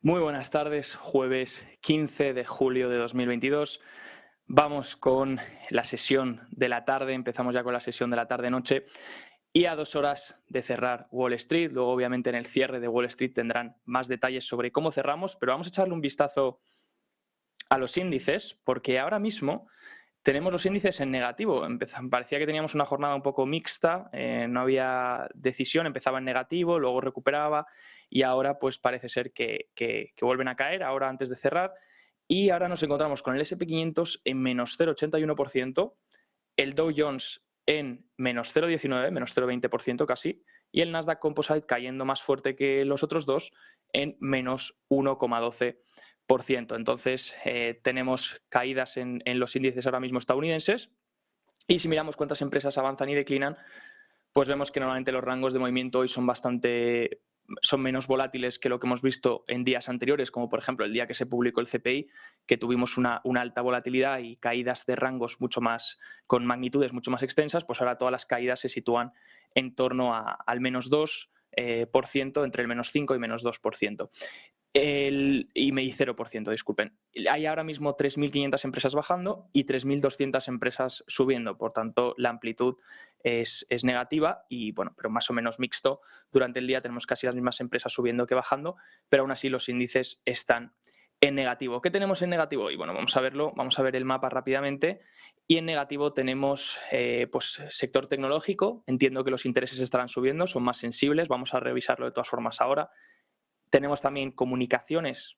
Muy buenas tardes, jueves 15 de julio de 2022. Vamos con la sesión de la tarde, empezamos ya con la sesión de la tarde-noche y a 2 horas de cerrar Wall Street. Luego, obviamente, en el cierre de Wall Street tendrán más detalles sobre cómo cerramos, pero vamos a echarle un vistazo a los índices porque ahora mismo tenemos los índices en negativo. Parecía que teníamos una jornada un poco mixta, no había decisión, empezaba en negativo, luego recuperaba y ahora pues parece ser que vuelven a caer, ahora antes de cerrar. Y ahora nos encontramos con el SP500 en menos 0,81%, el Dow Jones en menos 0,19, menos 0,20% casi, y el Nasdaq Composite cayendo más fuerte que los otros dos en menos 1,12%. Entonces, tenemos caídas en los índices ahora mismo estadounidenses. Y si miramos cuántas empresas avanzan y declinan, pues vemos que normalmente los rangos de movimiento hoy son menos volátiles que lo que hemos visto en días anteriores, como por ejemplo el día que se publicó el CPI, que tuvimos una alta volatilidad y caídas de rangos con magnitudes mucho más extensas. Pues ahora todas las caídas se sitúan en torno al menos 2%, entre el menos 5 y menos 2%. Y 0%, disculpen. Hay ahora mismo 3.500 empresas bajando y 3.200 empresas subiendo. Por tanto, la amplitud es negativa y, bueno, pero más o menos mixto. Durante el día tenemos casi las mismas empresas subiendo que bajando, pero aún así los índices están en negativo. ¿Qué tenemos en negativo? Y bueno, vamos a verlo, vamos a ver el mapa rápidamente. Y en negativo tenemos pues sector tecnológico. Entiendo que los intereses estarán subiendo, son más sensibles. Vamos a revisarlo de todas formas ahora. Tenemos también comunicaciones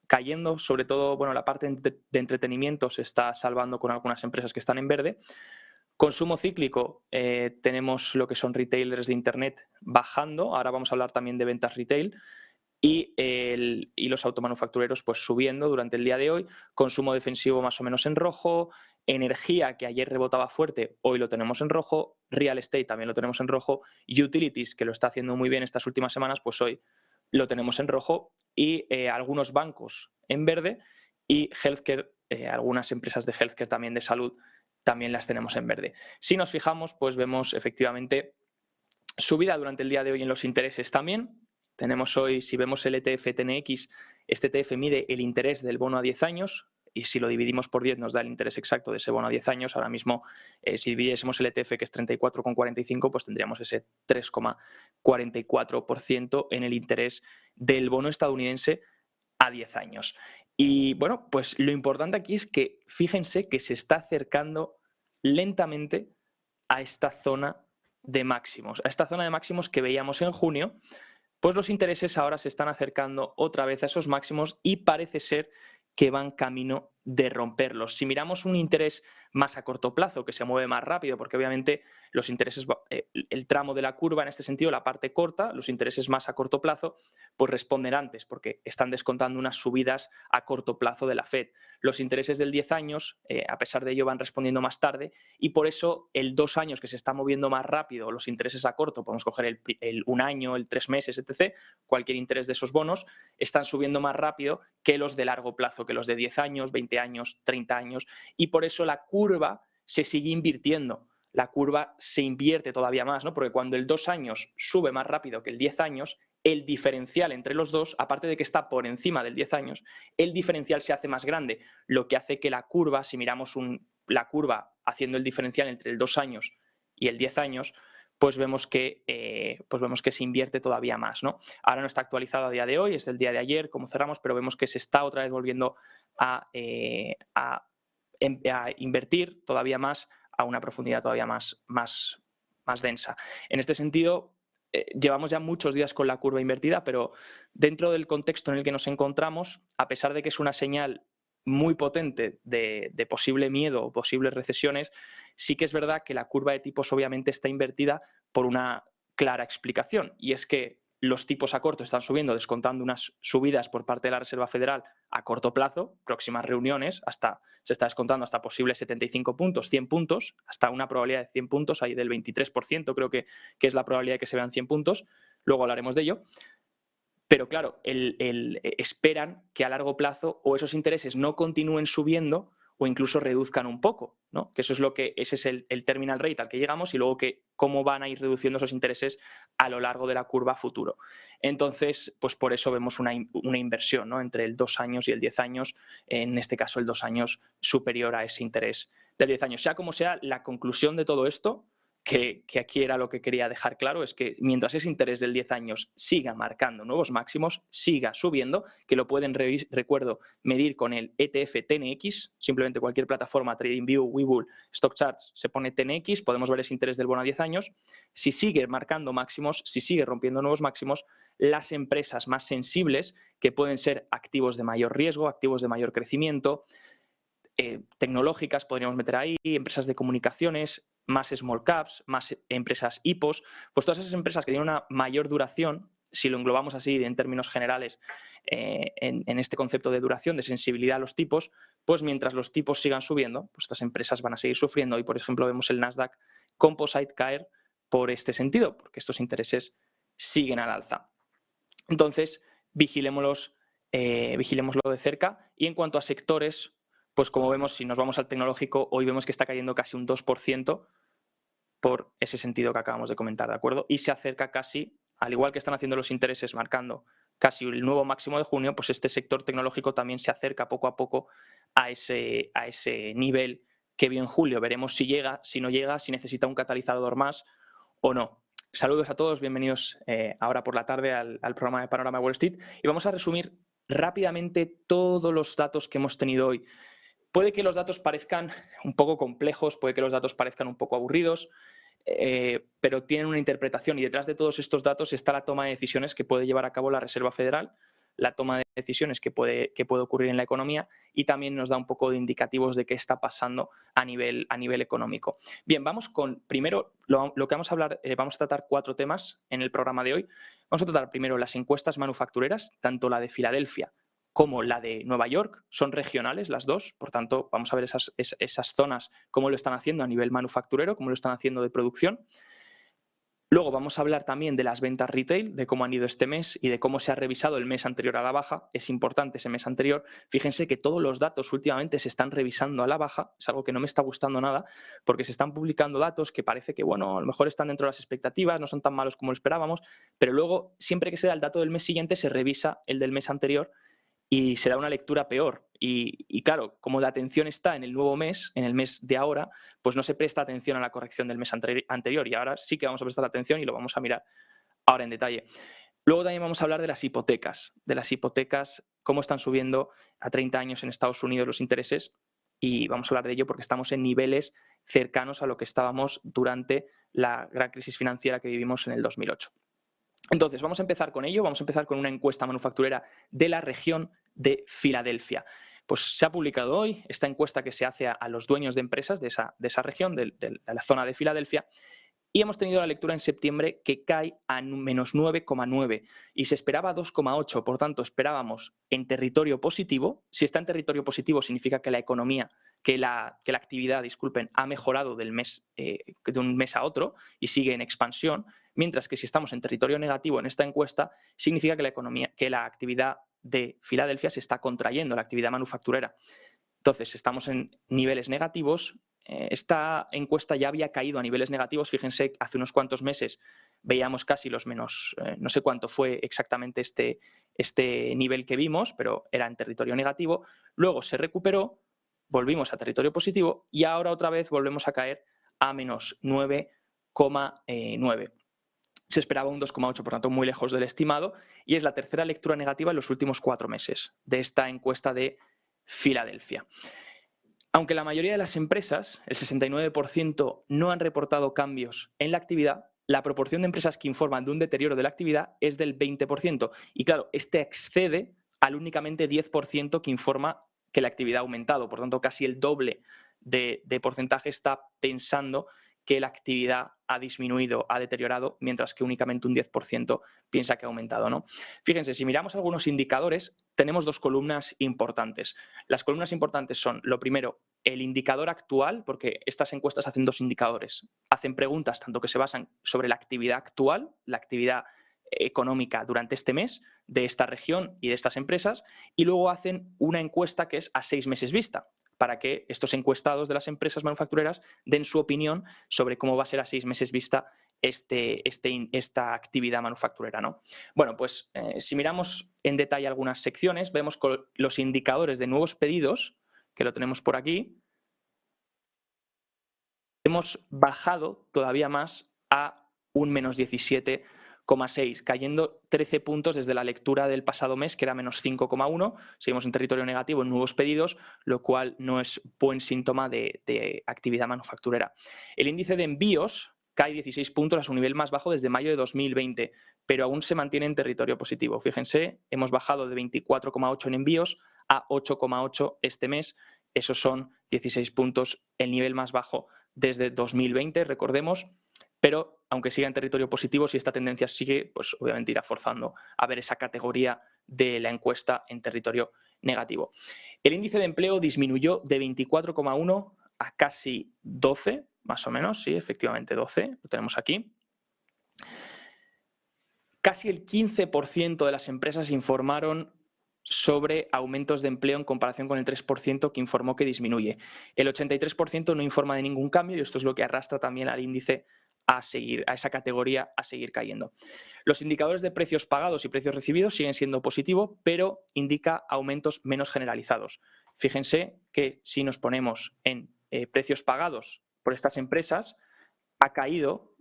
cayendo, sobre todo, bueno, la parte de entretenimiento se está salvando con algunas empresas que están en verde. Consumo cíclico, tenemos lo que son retailers de Internet bajando, ahora vamos a hablar también de ventas retail, y los automanufactureros pues subiendo durante el día de hoy. Consumo defensivo más o menos en rojo, energía, que ayer rebotaba fuerte, hoy lo tenemos en rojo, real estate también lo tenemos en rojo, utilities, que lo está haciendo muy bien estas últimas semanas, pues hoy lo tenemos en rojo, y algunos bancos en verde, y healthcare, algunas empresas de healthcare también de salud, también las tenemos en verde. Si nos fijamos, pues vemos efectivamente subida durante el día de hoy en los intereses también. Tenemos hoy, si vemos el ETF TNX, este ETF mide el interés del bono a 10 años, y si lo dividimos por 10 nos da el interés exacto de ese bono a 10 años. Ahora mismo, si dividiésemos el ETF, que es 34,45, pues tendríamos ese 3,44% en el interés del bono estadounidense a 10 años. Y bueno, pues lo importante aquí es que fíjense que se está acercando lentamente a esta zona de máximos que veíamos en junio. Pues los intereses ahora se están acercando otra vez a esos máximos y parece ser que van camino de romperlos. Si miramos un interés más a corto plazo, que se mueve más rápido, porque obviamente los intereses, el tramo de la curva en este sentido, la parte corta, los intereses más a corto plazo, pues responden antes, porque están descontando unas subidas a corto plazo de la Fed. Los intereses del 10 años, a pesar de ello, van respondiendo más tarde, y por eso el 2 años, que se está moviendo más rápido, los intereses a corto, podemos coger el 1 año, el 3 meses, etc., cualquier interés de esos bonos, están subiendo más rápido que los de largo plazo, que los de 10 años, 20 años, 30 años, y por eso la curva se sigue invirtiendo. La curva se invierte todavía más, ¿no? Porque cuando el 2 años sube más rápido que el 10 años, el diferencial entre los dos, aparte de que está por encima del 10 años, el diferencial se hace más grande, lo que hace que la curva, si miramos la curva haciendo el diferencial entre el 2 años y el 10 años, pues vemos que se invierte todavía más, ¿no? Ahora no está actualizado a día de hoy, es el día de ayer, como cerramos, pero vemos que se está otra vez volviendo a invertir todavía más, a una profundidad todavía más densa. En este sentido, llevamos ya muchos días con la curva invertida, pero dentro del contexto en el que nos encontramos, a pesar de que es una señal muy potente de posible miedo o posibles recesiones, sí que es verdad que la curva de tipos obviamente está invertida por una clara explicación, y es que los tipos a corto están subiendo, descontando unas subidas por parte de la Reserva Federal a corto plazo, próximas reuniones, se está descontando hasta posibles 75 puntos, 100 puntos, hasta una probabilidad de 100 puntos, ahí del 23% creo que es la probabilidad de que se vean 100 puntos, luego hablaremos de ello. Pero claro, esperan que a largo plazo o esos intereses no continúen subiendo o incluso reduzcan un poco, ¿no? Que ese es el terminal rate al que llegamos y luego cómo van a ir reduciendo esos intereses a lo largo de la curva futuro. Entonces, pues por eso vemos una inversión, ¿no? Entre el 2 años y el 10 años, en este caso el 2 años superior a ese interés del 10 años. Sea como sea, la conclusión de todo esto, que aquí era lo que quería dejar claro, es que mientras ese interés del 10 años siga marcando nuevos máximos, siga subiendo, que lo pueden, recuerdo, medir con el ETF TNX, simplemente cualquier plataforma, TradingView, Webull, StockCharts, se pone TNX, podemos ver ese interés del bono a 10 años. Si sigue marcando máximos, si sigue rompiendo nuevos máximos, las empresas más sensibles, que pueden ser activos de mayor riesgo, activos de mayor crecimiento, tecnológicas, podríamos meter ahí, empresas de comunicaciones, más small caps, más empresas IPOs, pues todas esas empresas que tienen una mayor duración, si lo englobamos así en términos generales, en este concepto de duración, de sensibilidad a los tipos, pues mientras los tipos sigan subiendo, pues estas empresas van a seguir sufriendo y, por ejemplo, vemos el Nasdaq Composite caer por este sentido, porque estos intereses siguen al alza. Entonces, vigilémoslo de cerca y en cuanto a sectores, pues como vemos, si nos vamos al tecnológico, hoy vemos que está cayendo casi un 2% por ese sentido que acabamos de comentar, ¿de acuerdo? Y se acerca casi, al igual que están haciendo los intereses marcando casi el nuevo máximo de junio, pues este sector tecnológico también se acerca poco a poco a ese nivel que vio en julio. Veremos si llega, si no llega, si necesita un catalizador más o no. Saludos a todos, bienvenidos ahora por la tarde al programa de Panorama Wall Street y vamos a resumir rápidamente todos los datos que hemos tenido hoy. Puede que los datos parezcan un poco complejos, puede que los datos parezcan un poco aburridos, pero tienen una interpretación y detrás de todos estos datos está la toma de decisiones que puede llevar a cabo la Reserva Federal, la toma de decisiones que puede ocurrir en la economía y también nos da un poco de indicativos de qué está pasando a nivel económico. Bien, vamos con primero lo que vamos a hablar, vamos a tratar 4 temas en el programa de hoy. Vamos a tratar primero las encuestas manufactureras, tanto la de Filadelfia como la de Nueva York, son regionales las dos, por tanto vamos a ver esas zonas, cómo lo están haciendo a nivel manufacturero, cómo lo están haciendo de producción. Luego vamos a hablar también de las ventas retail, de cómo han ido este mes y de cómo se ha revisado el mes anterior a la baja. Es importante ese mes anterior. Fíjense que todos los datos últimamente se están revisando a la baja, es algo que no me está gustando nada, porque se están publicando datos que parece que, bueno, a lo mejor están dentro de las expectativas, no son tan malos como lo esperábamos, pero luego, siempre que se da el dato del mes siguiente, se revisa el del mes anterior y se da una lectura peor. Y claro, como la atención está en el nuevo mes, en el mes de ahora, pues no se presta atención a la corrección del mes anterior y ahora sí que vamos a prestar atención y lo vamos a mirar ahora en detalle. Luego también vamos a hablar de las hipotecas, cómo están subiendo a 30 años en Estados Unidos los intereses y vamos a hablar de ello porque estamos en niveles cercanos a lo que estábamos durante la gran crisis financiera que vivimos en el 2008. Entonces, vamos a empezar con ello, vamos a empezar con una encuesta manufacturera de la región de Filadelfia. Pues se ha publicado hoy esta encuesta que se hace a los dueños de empresas de esa región, de la zona de Filadelfia, y hemos tenido la lectura en septiembre que cae a menos 9,9 y se esperaba 2,8, por tanto esperábamos en territorio positivo. Si está en territorio positivo significa que la economía, que la actividad, disculpen, ha mejorado de un mes a otro y sigue en expansión, mientras que si estamos en territorio negativo en esta encuesta significa que la actividad de Filadelfia se está contrayendo, la actividad manufacturera. Entonces, estamos en niveles negativos. Esta encuesta ya había caído a niveles negativos. Fíjense, hace unos cuantos meses veíamos casi los menos, no sé cuánto fue exactamente este nivel que vimos, pero era en territorio negativo. Luego se recuperó, volvimos a territorio positivo y ahora otra vez volvemos a caer a menos 9,9. Se esperaba un 2,8, por tanto muy lejos del estimado, y es la tercera lectura negativa en los últimos 4 meses de esta encuesta de Filadelfia. Aunque la mayoría de las empresas, el 69%, no han reportado cambios en la actividad, la proporción de empresas que informan de un deterioro de la actividad es del 20%. Y claro, este excede al únicamente 10% que informa que la actividad ha aumentado. Por tanto, casi el doble de porcentaje está pensando que la actividad ha disminuido, ha deteriorado, mientras que únicamente un 10% piensa que ha aumentado, ¿no? Fíjense, si miramos algunos indicadores, tenemos 2 columnas importantes. Las columnas importantes son, lo primero, el indicador actual, porque estas encuestas hacen 2 indicadores. Hacen preguntas tanto que se basan sobre la actividad actual, la actividad económica durante este mes de esta región y de estas empresas, y luego hacen una encuesta que es a 6 meses vista. para que estos encuestados de las empresas manufactureras den su opinión sobre cómo va a ser a 6 meses vista esta actividad manufacturera, ¿no? Bueno, pues si miramos en detalle algunas secciones, vemos con los indicadores de nuevos pedidos, que lo tenemos por aquí, hemos bajado todavía más a un menos 17,6, cayendo 13 puntos desde la lectura del pasado mes, que era menos 5,1. Seguimos en territorio negativo en nuevos pedidos, lo cual no es buen síntoma de actividad manufacturera. El índice de envíos cae 16 puntos a su nivel más bajo desde mayo de 2020, pero aún se mantiene en territorio positivo. Fíjense, hemos bajado de 24,8 en envíos a 8,8 este mes. Esos son 16 puntos, el nivel más bajo desde 2020, recordemos, pero aunque siga en territorio positivo, si esta tendencia sigue, pues obviamente irá forzando a ver esa categoría de la encuesta en territorio negativo. El índice de empleo disminuyó de 24,1 a casi 12, más o menos, sí, efectivamente 12, lo tenemos aquí. Casi el 15% de las empresas informaron sobre aumentos de empleo en comparación con el 3% que informó que disminuye. El 83% no informa de ningún cambio y esto es lo que arrastra también al índice a esa categoría a seguir cayendo. Los indicadores de precios pagados y precios recibidos siguen siendo positivos, pero indica aumentos menos generalizados. Fíjense que si nos ponemos en precios pagados por estas empresas, ha caído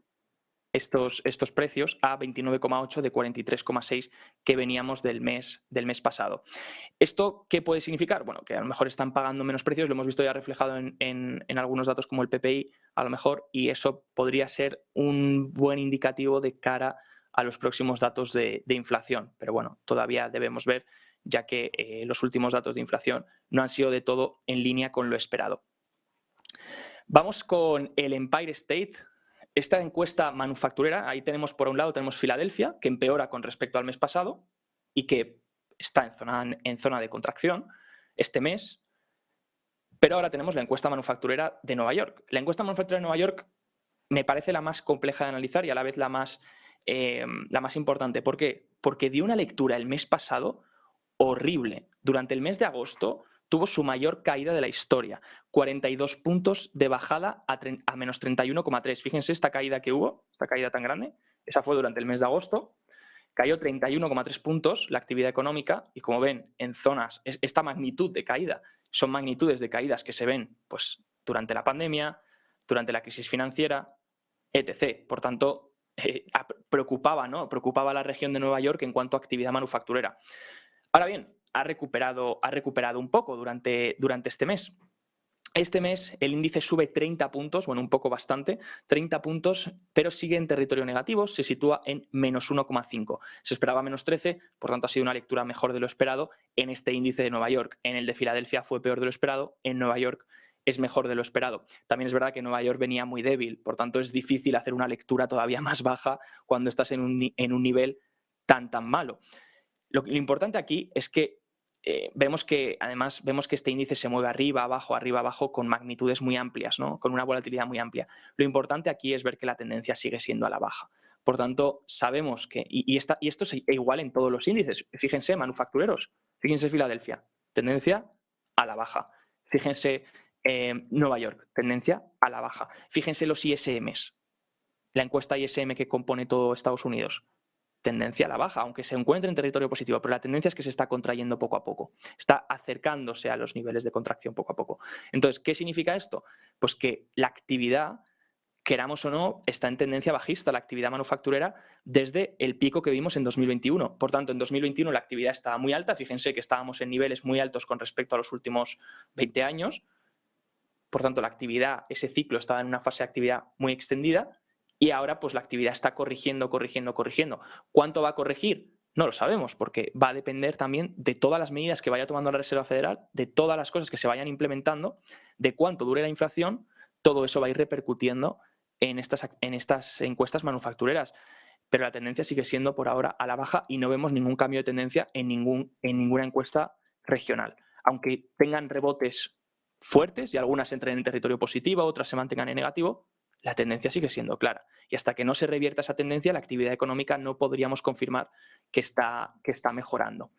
estos precios a 29,8 de 43,6 que veníamos del mes pasado. ¿Esto qué puede significar? Bueno, que a lo mejor están pagando menos precios, lo hemos visto ya reflejado en algunos datos como el PPI, a lo mejor, y eso podría ser un buen indicativo de cara a los próximos datos de inflación. Pero bueno, todavía debemos ver, ya que los últimos datos de inflación no han sido de todo en línea con lo esperado. Vamos con el Empire State. Esta encuesta manufacturera, ahí tenemos por un lado tenemos Filadelfia, que empeora con respecto al mes pasado y que está en zona de contracción este mes, pero ahora tenemos la encuesta manufacturera de Nueva York. La encuesta manufacturera de Nueva York me parece la más compleja de analizar y a la vez la más importante. ¿Por qué? Porque dio una lectura el mes pasado horrible. Durante el mes de agosto tuvo su mayor caída de la historia, 42 puntos de bajada a menos 31,3. Fíjense esta caída que hubo, esta caída tan grande, esa fue durante el mes de agosto. Cayó 31,3 puntos la actividad económica y como ven, en zonas, esta magnitud de caída, son magnitudes de caídas que se ven pues, durante la pandemia, durante la crisis financiera, etc. Por tanto, preocupaba a la región de Nueva York en cuanto a actividad manufacturera. Ahora bien, ha recuperado un poco durante este mes. Este mes el índice sube 30 puntos, bueno, un poco bastante, 30 puntos, pero sigue en territorio negativo, se sitúa en menos 1,5. Se esperaba menos 13, por tanto ha sido una lectura mejor de lo esperado en este índice de Nueva York. En el de Filadelfia fue peor de lo esperado, en Nueva York es mejor de lo esperado. También es verdad que Nueva York venía muy débil, por tanto es difícil hacer una lectura todavía más baja cuando estás en un nivel tan malo. Lo importante aquí es que vemos que este índice se mueve arriba, abajo, con magnitudes muy amplias, ¿no? Con una volatilidad muy amplia. Lo importante aquí es ver que la tendencia sigue siendo a la baja. Por tanto, sabemos que, y esto es igual en todos los índices. Fíjense, manufactureros, fíjense Filadelfia, tendencia a la baja. Fíjense Nueva York, tendencia a la baja. Fíjense los ISMs, la encuesta ISM que compone todo Estados Unidos, tendencia a la baja, aunque se encuentre en territorio positivo, pero la tendencia es que se está contrayendo poco a poco, está acercándose a los niveles de contracción poco a poco. Entonces, ¿qué significa esto? Pues que la actividad, queramos o no, está en tendencia bajista, la actividad manufacturera, desde el pico que vimos en 2021. Por tanto, en 2021 la actividad estaba muy alta, fíjense que estábamos en niveles muy altos con respecto a los últimos 20 años, por tanto, la actividad, ese ciclo estaba en una fase de actividad muy extendida, y ahora pues la actividad está corrigiendo. ¿Cuánto va a corregir? No lo sabemos, porque va a depender también de todas las medidas que vaya tomando la Reserva Federal, de todas las cosas que se vayan implementando, de cuánto dure la inflación. Todo eso va a ir repercutiendo en estas encuestas manufactureras. Pero la tendencia sigue siendo por ahora a la baja y no vemos ningún cambio de tendencia en ninguna encuesta regional. Aunque tengan rebotes fuertes y algunas entren en territorio positivo, otras se mantengan en negativo, la tendencia sigue siendo clara. Y hasta que no se revierta esa tendencia, la actividad económica no podríamos confirmar que está mejorando.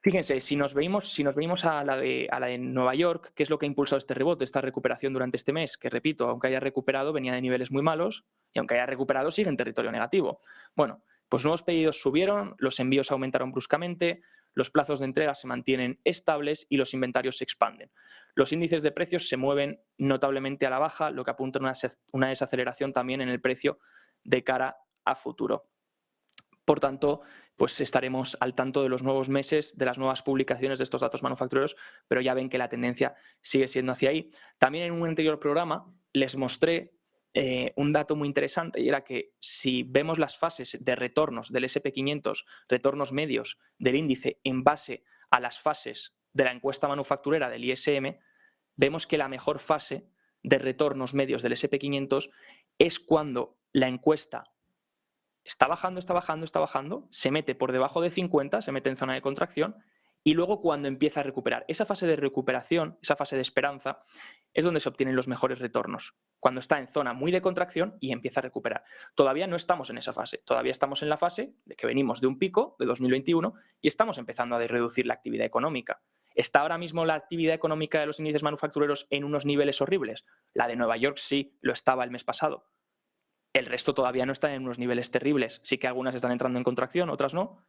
Fíjense, si nos veimos a la de Nueva York, ¿qué es lo que ha impulsado este rebote, esta recuperación durante este mes? Que repito, aunque haya recuperado, venía de niveles muy malos y aunque haya recuperado, sigue en territorio negativo. Bueno, pues nuevos pedidos subieron, los envíos aumentaron bruscamente, los plazos de entrega se mantienen estables y los inventarios se expanden. Los índices de precios se mueven notablemente a la baja, lo que apunta a una desaceleración también en el precio de cara a futuro. Por tanto, pues estaremos al tanto de los nuevos meses, de las nuevas publicaciones de estos datos manufactureros, pero ya ven que la tendencia sigue siendo hacia ahí. También en un anterior programa les mostré un dato muy interesante y era que si vemos las fases de retornos del SP500, retornos medios del índice en base a las fases de la encuesta manufacturera del ISM, vemos que la mejor fase de retornos medios del SP500 es cuando la encuesta está bajando, se mete por debajo de 50, se mete en zona de contracción y luego cuando empieza a recuperar. Esa fase de recuperación, esa fase de esperanza, es donde se obtienen los mejores retornos. Cuando está en zona muy de contracción y empieza a recuperar. Todavía no estamos en esa fase, todavía estamos en la fase de que venimos de un pico de 2021 y estamos empezando a reducir la actividad económica. ¿Está ahora mismo la actividad económica de los índices manufactureros en unos niveles horribles? La de Nueva York sí, lo estaba el mes pasado. El resto todavía no están en unos niveles terribles. Sí que algunas están entrando en contracción, otras no.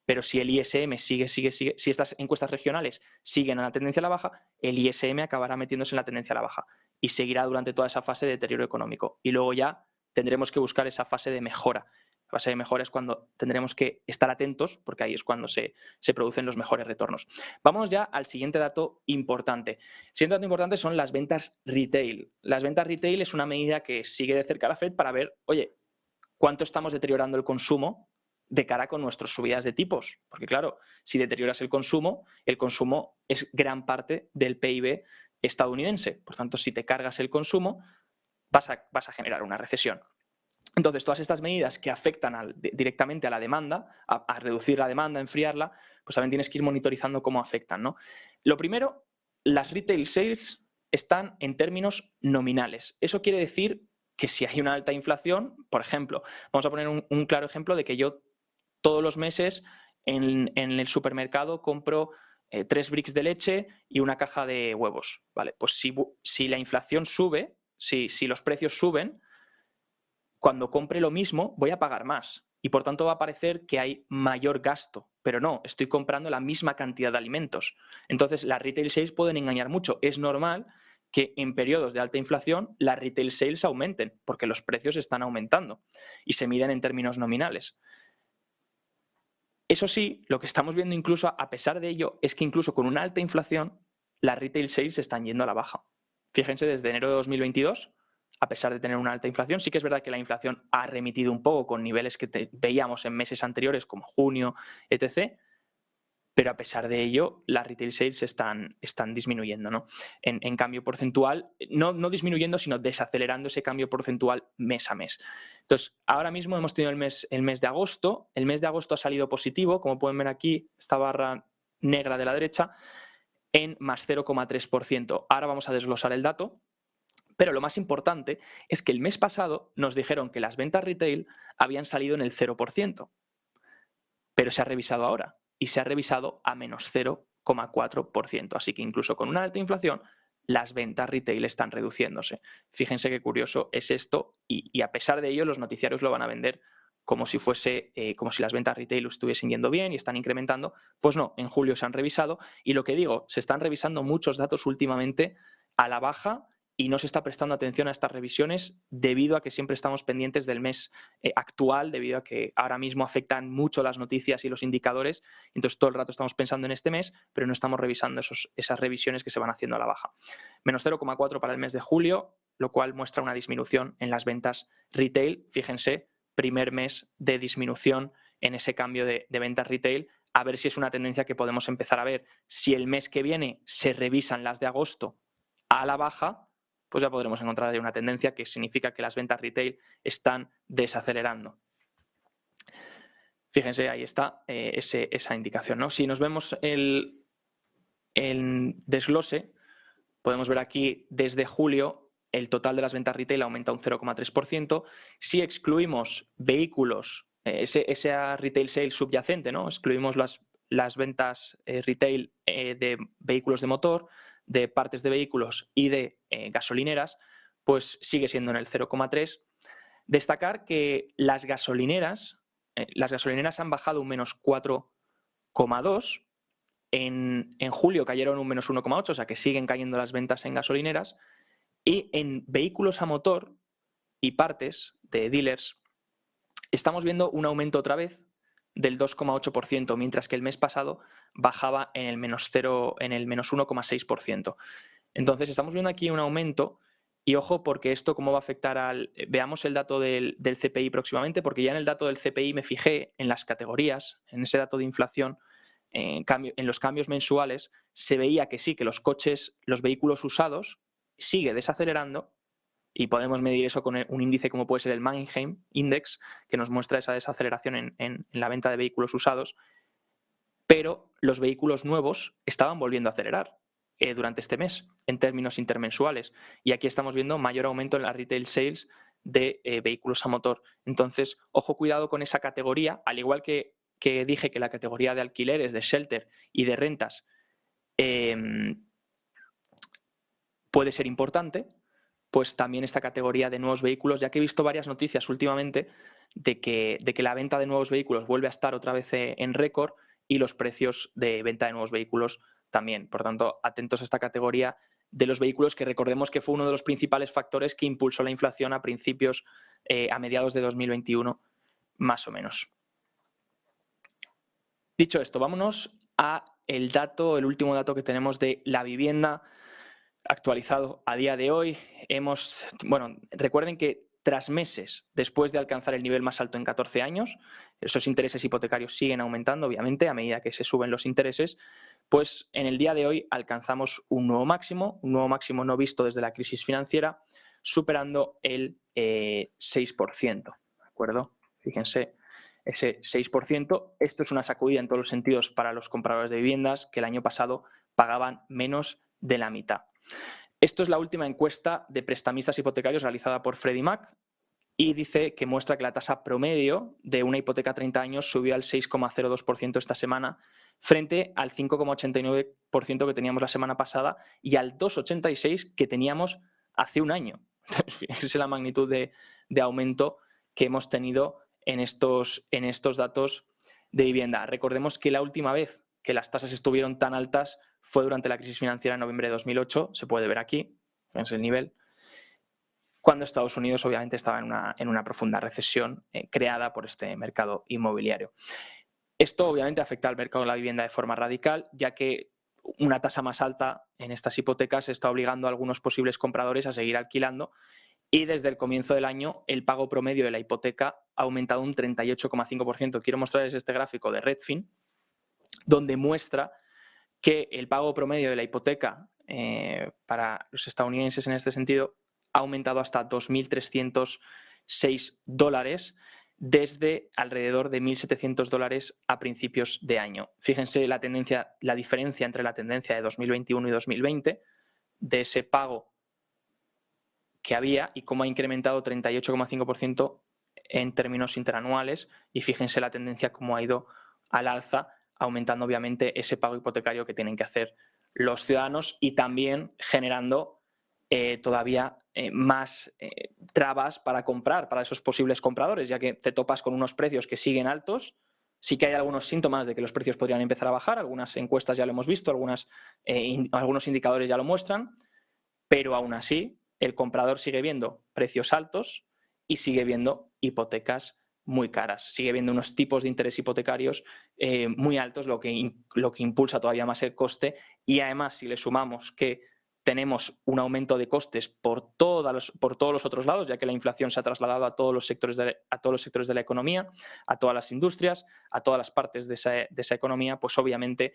Pero si el ISM sigue, si estas encuestas regionales siguen a la tendencia a la baja, el ISM acabará metiéndose en la tendencia a la baja y seguirá durante toda esa fase de deterioro económico. Y luego ya tendremos que buscar esa fase de mejora. La fase de mejora es cuando tendremos que estar atentos, porque ahí es cuando se producen los mejores retornos. Vamos ya al siguiente dato importante. El siguiente dato importante son las ventas retail. Las ventas retail es una medida que sigue de cerca la Fed para ver, oye, cuánto estamos deteriorando el consumo de cara con nuestras subidas de tipos. Porque claro, si deterioras el consumo es gran parte del PIB estadounidense. Por tanto, si te cargas el consumo, vas a generar una recesión. Entonces, todas estas medidas que afectan directamente a la demanda, a reducir la demanda, a enfriarla, pues también tienes que ir monitorizando cómo afectan, ¿no? Lo primero, las retail sales están en términos nominales. Eso quiere decir que si hay una alta inflación, por ejemplo, vamos a poner un claro ejemplo de que yo todos los meses en el supermercado compro 3 bricks de leche y una caja de huevos, ¿vale? Pues si la inflación sube, si los precios suben, cuando compre lo mismo voy a pagar más y por tanto va a parecer que hay mayor gasto, pero no, estoy comprando la misma cantidad de alimentos. Entonces las retail sales pueden engañar mucho. Es normal que en periodos de alta inflación las retail sales aumenten porque los precios están aumentando y se miden en términos nominales. Eso sí, lo que estamos viendo incluso a pesar de ello es que incluso con una alta inflación las retail sales están yendo a la baja. Fíjense, desde enero de 2022, a pesar de tener una alta inflación, sí que es verdad que la inflación ha remitido un poco con niveles que veíamos en meses anteriores como junio, etc., pero a pesar de ello, las retail sales están disminuyendo, ¿no? En cambio porcentual, no disminuyendo, sino desacelerando ese cambio porcentual mes a mes. Entonces, ahora mismo hemos tenido el mes de agosto. El mes de agosto ha salido positivo, como pueden ver aquí, esta barra negra de la derecha, en más 0,3%. Ahora vamos a desglosar el dato. Pero lo más importante es que el mes pasado nos dijeron que las ventas retail habían salido en el 0%, pero se ha revisado ahora y se ha revisado a menos 0,4%. Así que incluso con una alta inflación, las ventas retail están reduciéndose. Fíjense qué curioso es esto y a pesar de ello los noticiarios lo van a vender como si como si las ventas retail estuviesen yendo bien y están incrementando. Pues no, en julio se han revisado y lo que digo, se están revisando muchos datos últimamente a la baja y no se está prestando atención a estas revisiones debido a que siempre estamos pendientes del mes actual, debido a que ahora mismo afectan mucho las noticias y los indicadores, entonces todo el rato estamos pensando en este mes, pero no estamos revisando esas revisiones que se van haciendo a la baja. Menos 0,4 para el mes de julio, lo cual muestra una disminución en las ventas retail. Fíjense, primer mes de disminución en ese cambio de ventas retail, a ver si es una tendencia que podemos empezar a ver. Si el mes que viene se revisan las de agosto a la baja, pues ya podremos encontrar ahí una tendencia que significa que las ventas retail están desacelerando. Fíjense, ahí está esa indicación, ¿no? Si nos vemos el desglose, podemos ver aquí desde julio el total de las ventas retail aumenta un 0,3%. Si excluimos vehículos, esa retail sale subyacente, ¿no? Excluimos las las ventas retail de vehículos de motor, de partes de vehículos y de gasolineras, pues sigue siendo en el 0,3. Destacar que las gasolineras han bajado un menos 4,2. En julio cayeron un menos 1,8, o sea que siguen cayendo las ventas en gasolineras. Y en vehículos a motor y partes de dealers estamos viendo un aumento otra vez del 2,8%, mientras que el mes pasado bajaba en el menos 1,6%. Entonces estamos viendo aquí un aumento y ojo porque esto cómo va a afectar al... Veamos el dato del CPI próximamente, porque ya en el dato del CPI me fijé en las categorías, en ese dato de inflación, en los cambios mensuales, se veía que sí, que los vehículos usados sigue desacelerando y podemos medir eso con un índice como puede ser el Manheim Index, que nos muestra esa desaceleración en la venta de vehículos usados, pero los vehículos nuevos estaban volviendo a acelerar durante este mes en términos intermensuales. Y aquí estamos viendo mayor aumento en las retail sales de vehículos a motor. Entonces, ojo, cuidado con esa categoría, al igual que dije que la categoría de alquileres, de shelter y de rentas puede ser importante, pues también esta categoría de nuevos vehículos, ya que he visto varias noticias últimamente de que la venta de nuevos vehículos vuelve a estar otra vez en récord y los precios de venta de nuevos vehículos también. Por tanto, atentos a esta categoría de los vehículos, que recordemos que fue uno de los principales factores que impulsó la inflación a mediados de 2021, más o menos. Dicho esto, vámonos a el último dato que tenemos de la vivienda actualizado a día de hoy. Recuerden que tras meses después de alcanzar el nivel más alto en 14 años, esos intereses hipotecarios siguen aumentando, obviamente, a medida que se suben los intereses, pues en el día de hoy alcanzamos un nuevo máximo no visto desde la crisis financiera, superando el 6%, ¿de acuerdo? Fíjense, ese 6%, esto es una sacudida en todos los sentidos para los compradores de viviendas que el año pasado pagaban menos de la mitad. Esto es la última encuesta de prestamistas hipotecarios realizada por Freddie Mac y dice que muestra que la tasa promedio de una hipoteca a 30 años subió al 6,02% esta semana frente al 5,89% que teníamos la semana pasada y al 2,86% que teníamos hace un año. Esa es la magnitud de aumento que hemos tenido en estos datos de vivienda. Recordemos que la última vez que las tasas estuvieron tan altas fue durante la crisis financiera en noviembre de 2008, se puede ver aquí, es el nivel, cuando Estados Unidos obviamente estaba en una profunda recesión creada por este mercado inmobiliario. Esto obviamente afecta al mercado de la vivienda de forma radical, ya que una tasa más alta en estas hipotecas está obligando a algunos posibles compradores a seguir alquilando y desde el comienzo del año el pago promedio de la hipoteca ha aumentado un 38,5%. Quiero mostrarles este gráfico de Redfin, donde muestra que el pago promedio de la hipoteca para los estadounidenses en este sentido ha aumentado hasta $2.306 desde alrededor de $1.700 a principios de año. Fíjense la diferencia entre la tendencia de 2021 y 2020 de ese pago que había y cómo ha incrementado 38,5% en términos interanuales, y fíjense la tendencia cómo ha ido al alza, aumentando obviamente ese pago hipotecario que tienen que hacer los ciudadanos y también generando todavía más trabas para comprar para esos posibles compradores, ya que te topas con unos precios que siguen altos. Sí que hay algunos síntomas de que los precios podrían empezar a bajar, algunas encuestas ya lo hemos visto, algunos indicadores ya lo muestran, pero aún así el comprador sigue viendo precios altos y sigue viendo hipotecas muy caras. Sigue viendo unos tipos de interés hipotecarios muy altos, lo que impulsa todavía más el coste. Y además, si le sumamos que tenemos un aumento de costes por todos los otros lados, ya que la inflación se ha trasladado a todos los sectores de la economía, a todas las industrias, a todas las partes de esa economía, pues obviamente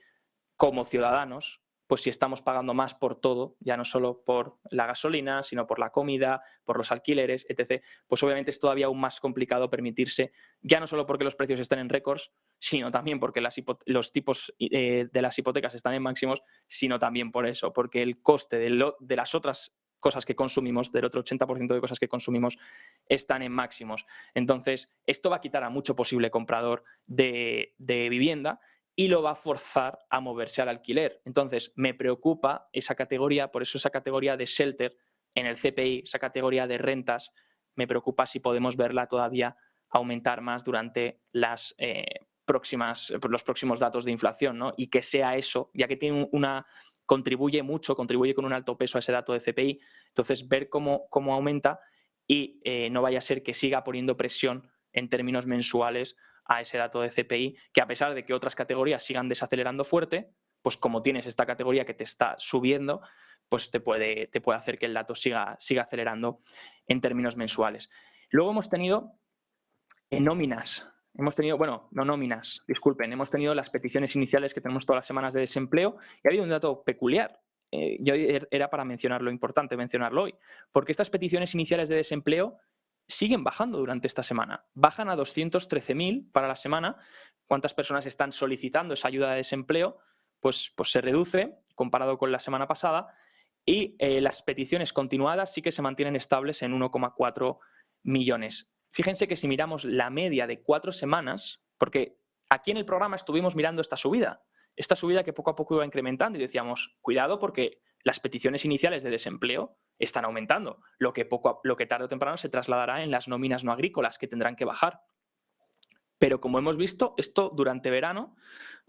como ciudadanos, pues si estamos pagando más por todo, ya no solo por la gasolina, sino por la comida, por los alquileres, etc., pues obviamente es todavía aún más complicado permitirse, ya no solo porque los precios estén en récords, sino también porque los tipos de las hipotecas están en máximos, sino también por eso, porque el coste de las otras cosas que consumimos, del otro 80% de cosas que consumimos, están en máximos. Entonces, esto va a quitar a mucho posible comprador de vivienda. y lo va a forzar a moverse al alquiler. Entonces, me preocupa esa categoría, por eso esa categoría de shelter en el CPI, esa categoría de rentas, me preocupa si podemos verla todavía aumentar más durante los próximos datos de inflación, ¿no? Y que sea eso, ya que contribuye con un alto peso a ese dato de CPI, entonces ver cómo aumenta y no vaya a ser que siga poniendo presión en términos mensuales a ese dato de CPI, que a pesar de que otras categorías sigan desacelerando fuerte, pues como tienes esta categoría que te está subiendo, pues te puede hacer que el dato siga acelerando en términos mensuales. Luego hemos tenido nóminas. Hemos tenido, bueno, no nóminas, disculpen, hemos tenido las peticiones iniciales que tenemos todas las semanas de desempleo y ha habido un dato peculiar. Era para mencionarlo, importante mencionarlo hoy, porque estas peticiones iniciales de desempleo siguen bajando durante esta semana. Bajan a 213.000 para la semana. ¿Cuántas personas están solicitando esa ayuda de desempleo? Pues se reduce comparado con la semana pasada y las peticiones continuadas sí que se mantienen estables en 1,4 millones. Fíjense que si miramos la media de 4 semanas, porque aquí en el programa estuvimos mirando esta subida que poco a poco iba incrementando y decíamos, cuidado porque las peticiones iniciales de desempleo están aumentando, lo que tarde o temprano se trasladará en las nóminas no agrícolas que tendrán que bajar. Pero como hemos visto, esto durante verano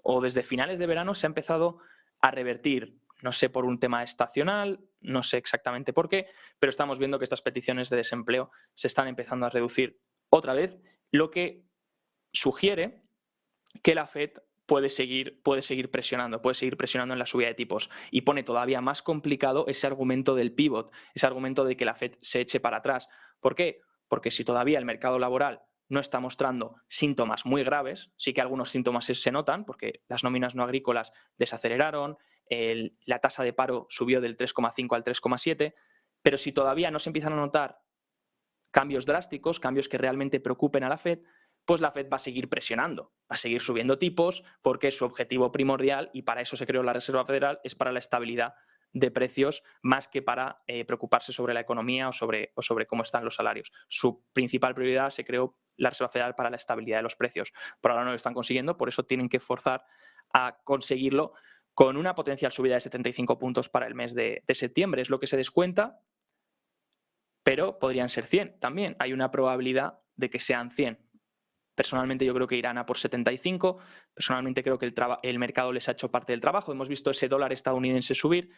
o desde finales de verano se ha empezado a revertir. No sé por un tema estacional, no sé exactamente por qué, pero estamos viendo que estas peticiones de desempleo se están empezando a reducir otra vez, lo que sugiere que la Fed puede seguir presionando en la subida de tipos y pone todavía más complicado ese argumento del pivot, ese argumento de que la Fed se eche para atrás. ¿Por qué? Porque si todavía el mercado laboral no está mostrando síntomas muy graves, sí que algunos síntomas se notan, porque las nóminas no agrícolas desaceleraron, la tasa de paro subió del 3,5 al 3,7, pero si todavía no se empiezan a notar cambios drásticos, cambios que realmente preocupen a la Fed, pues la Fed va a seguir presionando, va a seguir subiendo tipos, porque su objetivo primordial, y para eso se creó la Reserva Federal, es para la estabilidad de precios más que para preocuparse sobre la economía o sobre cómo están los salarios. Su principal prioridad se creó la Reserva Federal para la estabilidad de los precios. Por ahora no lo están consiguiendo, por eso tienen que forzar a conseguirlo con una potencial subida de 75 puntos para el mes de septiembre. Es lo que se descuenta, pero podrían ser 100 también. Hay una probabilidad de que sean 100. Personalmente yo creo que irán a por 75. Personalmente creo que el mercado les ha hecho parte del trabajo. Hemos visto ese dólar estadounidense subir.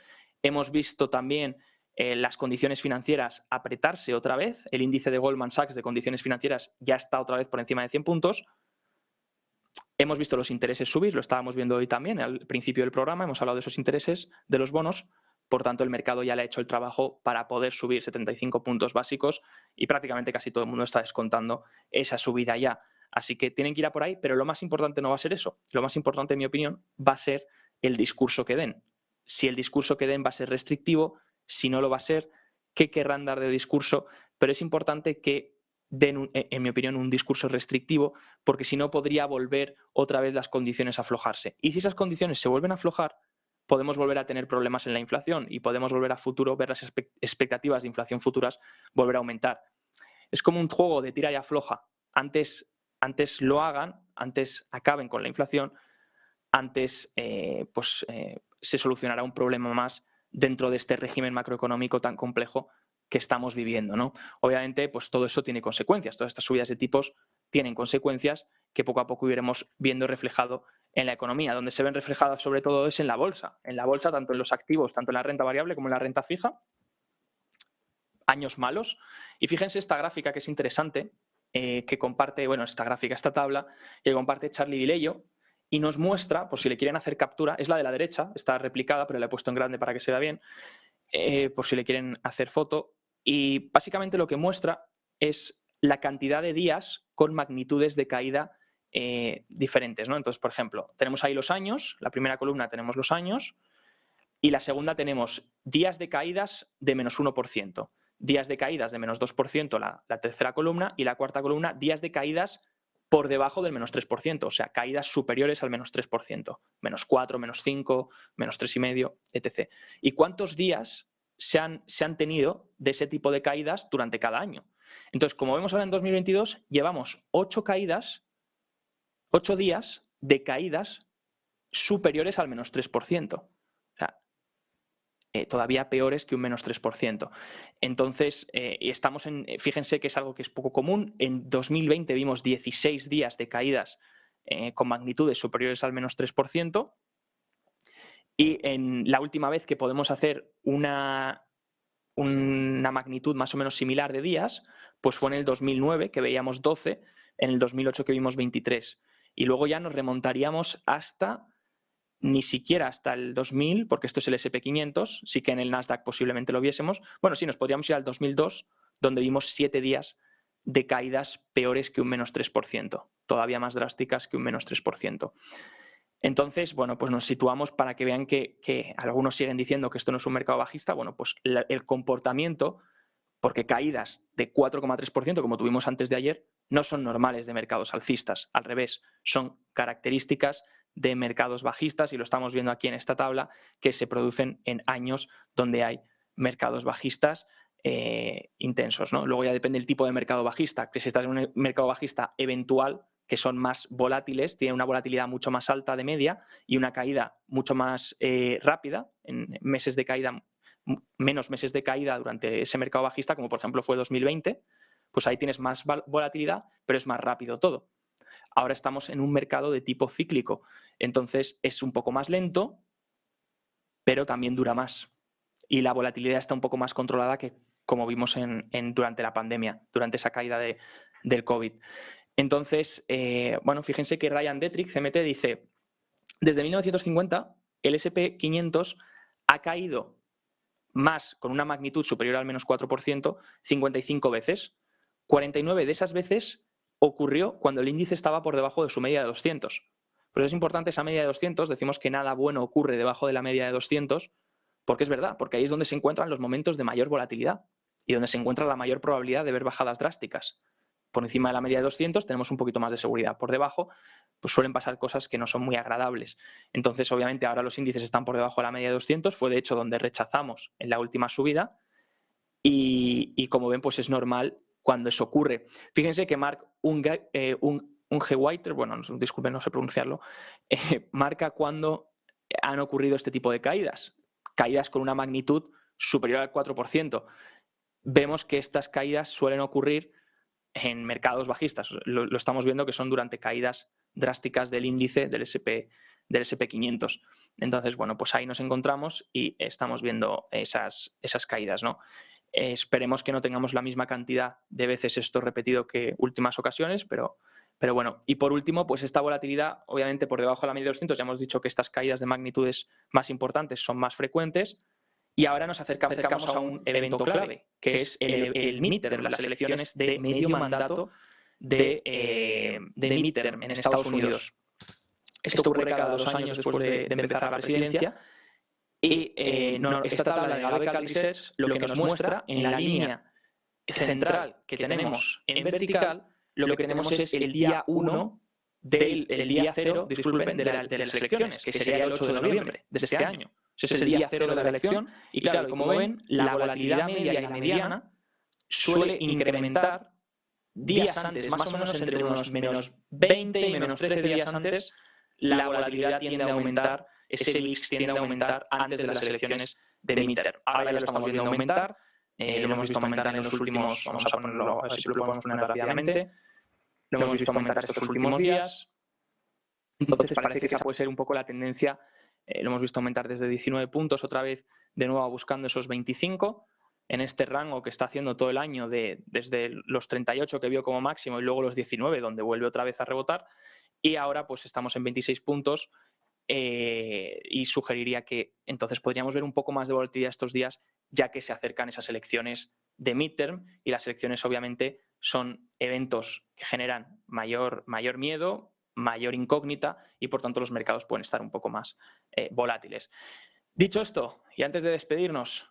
Hemos visto también las condiciones financieras apretarse otra vez. El índice de Goldman Sachs de condiciones financieras ya está otra vez por encima de 100 puntos. Hemos visto los intereses subir, lo estábamos viendo hoy también al principio del programa. Hemos hablado de esos intereses de los bonos. Por tanto, el mercado ya le ha hecho el trabajo para poder subir 75 puntos básicos y prácticamente casi todo el mundo está descontando esa subida ya. Así que tienen que ir a por ahí, pero lo más importante no va a ser eso. Lo más importante, en mi opinión, va a ser el discurso que den. Si el discurso que den va a ser restrictivo, si no lo va a ser, ¿qué querrán dar de discurso? Pero es importante que den, en mi opinión, un discurso restrictivo, porque si no podría volver otra vez las condiciones a aflojarse. Y si esas condiciones se vuelven a aflojar, podemos volver a tener problemas en la inflación y podemos volver a futuro ver las expectativas de inflación futuras volver a aumentar. Es como un juego de tira y afloja. Antes lo hagan, antes acaben con la inflación, antes se solucionará un problema más dentro de este régimen macroeconómico tan complejo que estamos viviendo, ¿no? Obviamente, pues todo eso tiene consecuencias. Todas estas subidas de tipos tienen consecuencias que poco a poco iremos viendo reflejado en la economía. Donde se ven reflejadas sobre todo es en la bolsa. En la bolsa, tanto en los activos, tanto en la renta variable como en la renta fija. Años malos. Y fíjense esta gráfica que es interesante, que comparte, esta tabla, que comparte Charlie Vilello, y nos muestra, por si le quieren hacer captura, es la de la derecha, está replicada, pero la he puesto en grande para que se vea bien, por si le quieren hacer foto, y básicamente lo que muestra es la cantidad de días con magnitudes de caída diferentes, ¿no? Entonces, por ejemplo, tenemos ahí los años, la primera columna tenemos los años, y la segunda tenemos días de caídas de menos 1%, días de caídas de menos 2%, la tercera columna, y la cuarta columna, días de caídas por debajo del menos 3%, o sea, caídas superiores al menos 3%, menos 4, menos 5, menos 3,5, etc. ¿Y cuántos días se han tenido de ese tipo de caídas durante cada año? Entonces, como vemos ahora en 2022, llevamos 8 días de caídas superiores al menos 3%. O sea, todavía peores que un menos 3%. Entonces, fíjense que es algo que es poco común. En 2020 vimos 16 días de caídas con magnitudes superiores al menos 3%. Y en la última vez que podemos hacer una magnitud más o menos similar de días, pues fue en el 2009, que veíamos 12, en el 2008 que vimos 23. Y luego ya nos remontaríamos ni siquiera hasta el 2000, porque esto es el S&P 500, sí que en el Nasdaq posiblemente lo viésemos. Bueno, sí, nos podríamos ir al 2002, donde vimos 7 días de caídas peores que un menos 3%, todavía más drásticas que un menos 3%. Entonces, bueno, pues nos situamos para que vean que algunos siguen diciendo que esto no es un mercado bajista. Bueno, pues el comportamiento, porque caídas de 4,3%, como tuvimos antes de ayer, no son normales de mercados alcistas. Al revés, son características de mercados bajistas, y lo estamos viendo aquí en esta tabla, que se producen en años donde hay mercados bajistas intensos, ¿no? Luego ya depende del tipo de mercado bajista, que si estás en un mercado bajista eventual, que son más volátiles, tienen una volatilidad mucho más alta de media y una caída mucho más rápida, en meses de caída, menos meses de caída durante ese mercado bajista, como por ejemplo fue 2020, pues ahí tienes más volatilidad, pero es más rápido todo. Ahora estamos en un mercado de tipo cíclico, entonces es un poco más lento, pero también dura más. Y la volatilidad está un poco más controlada que como vimos durante la pandemia, durante esa caída del COVID. Entonces, bueno, fíjense que Ryan Detrick, CMT, dice: desde 1950 el S&P 500 ha caído más, con una magnitud superior al menos 4%, 55 veces. 49 de esas veces ocurrió cuando el índice estaba por debajo de su media de 200. Pero es importante esa media de 200, decimos que nada bueno ocurre debajo de la media de 200, porque es verdad, porque ahí es donde se encuentran los momentos de mayor volatilidad y donde se encuentra la mayor probabilidad de ver bajadas drásticas. Por encima de la media de 200 tenemos un poquito más de seguridad. Por debajo, pues suelen pasar cosas que no son muy agradables. Entonces, obviamente, ahora los índices están por debajo de la media de 200. Fue, de hecho, donde rechazamos en la última subida. Y como ven, pues es normal cuando eso ocurre. Fíjense que Mark Ungewiter, bueno, disculpen, no sé pronunciarlo, marca cuando han ocurrido este tipo de caídas. Caídas con una magnitud superior al 4%. Vemos que estas caídas suelen ocurrir en mercados bajistas. Lo estamos viendo que son durante caídas drásticas del índice del S&P 500. Entonces, bueno, pues ahí nos encontramos y estamos viendo esas caídas, ¿no? Esperemos que no tengamos la misma cantidad de veces esto repetido que últimas ocasiones, pero bueno. Y por último, pues esta volatilidad, obviamente por debajo de la media de 200, ya hemos dicho que estas caídas de magnitudes más importantes son más frecuentes. Y ahora nos acercamos a un evento clave, que es el midterm, las elecciones de medio mandato de midterm en Estados Unidos. Esto ocurre cada 2 años después de empezar la presidencia. Y esta tabla de Gabeca Research lo que nos muestra en la línea central que tenemos en vertical, lo que tenemos es el día 1 el día 0, disculpen, de las elecciones, que sería el 8 de noviembre de este año. Ese es el día 0 de la elección. Y claro, como ven, la volatilidad media y la mediana suele incrementar días antes, más o menos entre unos menos 20 y menos 13 días antes, la volatilidad tiende a aumentar, ese mix tiende a aumentar antes de las elecciones de midterm. Ahora ya lo estamos viendo aumentar, lo hemos visto aumentar en los últimos, vamos a ponerlo, a ver si lo podemos poner rápidamente, lo hemos visto aumentar estos últimos días. Entonces parece que esa puede ser un poco la tendencia. Lo hemos visto aumentar desde 19 puntos, otra vez de nuevo buscando esos 25, en este rango que está haciendo todo el año desde los 38 que vio como máximo y luego los 19, donde vuelve otra vez a rebotar, y ahora pues estamos en 26 puntos y sugeriría que entonces podríamos ver un poco más de volatilidad estos días, ya que se acercan esas elecciones de midterm, y las elecciones obviamente son eventos que generan mayor miedo, mayor incógnita, y por tanto los mercados pueden estar un poco más volátiles. Dicho esto, y antes de despedirnos,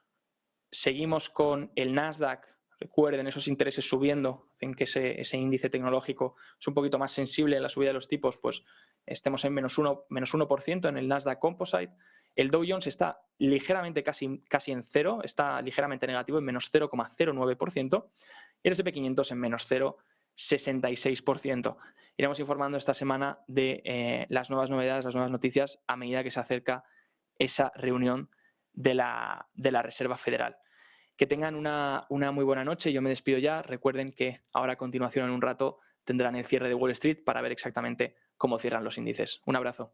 seguimos con el Nasdaq. Recuerden, esos intereses subiendo hacen que ese índice tecnológico es un poquito más sensible en la subida de los tipos, pues estemos en menos 1% en el Nasdaq Composite. El Dow Jones está ligeramente casi en cero, está ligeramente negativo en menos 0,09%, y el S&P 500 en menos 0,69%. 66%. Iremos informando esta semana de las nuevas novedades, las nuevas noticias a medida que se acerca esa reunión de la Reserva Federal. Que tengan una muy buena noche. Yo me despido ya. Recuerden que ahora a continuación, en un rato, tendrán el cierre de Wall Street para ver exactamente cómo cierran los índices. Un abrazo.